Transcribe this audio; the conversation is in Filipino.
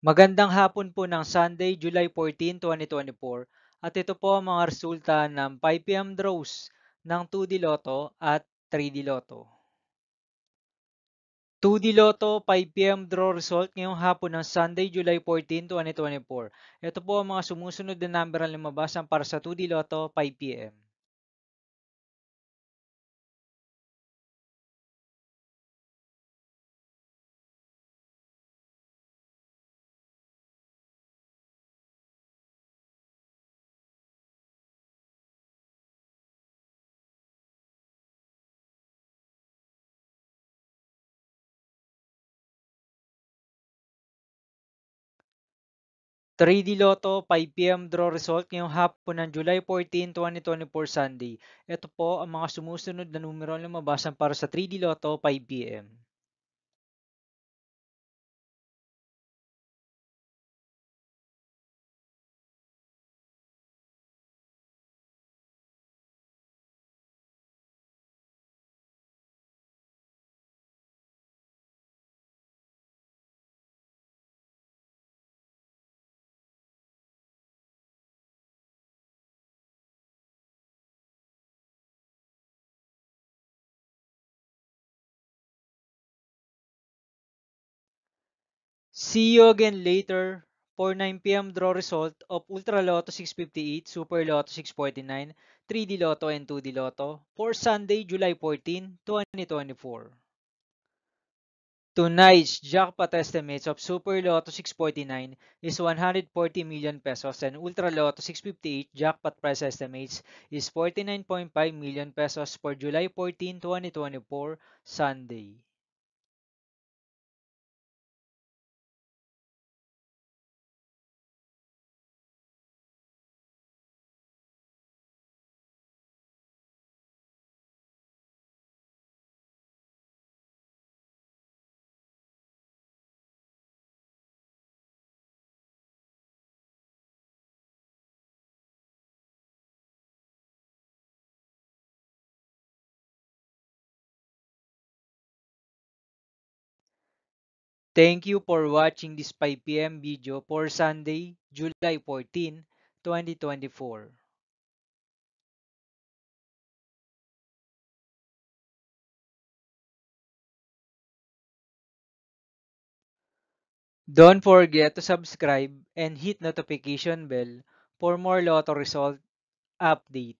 Magandang hapon po ng Sunday, July 14, 2024 at ito po ang mga resulta ng 5 PM draws ng 2D Lotto at 3D Lotto. 2D Lotto 5 PM draw result ngayong hapon ng Sunday, July 14, 2024. Ito po ang mga sumusunod na number ang lumabasan para sa 2D Lotto 5 PM. 3D Lotto 5 PM draw result ngayong hapon ng July 14, 2024 Sunday. Ito po ang mga sumusunod na numero ang lumabasan para sa 3D Lotto 5 PM. See you again later for 9 PM draw result of Ultra Lotto 658, Super Lotto 649, 3D Lotto and 2D Lotto for Sunday, July 14, 2024. Tonight's jackpot estimates of Super Lotto 649 is 140 million pesos and Ultra Lotto 658 jackpot price estimates is 49.5 million pesos for July 14, 2024, Sunday. Thank you for watching this 5 PM video for Sunday, July 14, 2024. Don't forget to subscribe and hit notification bell for more Lotto result update.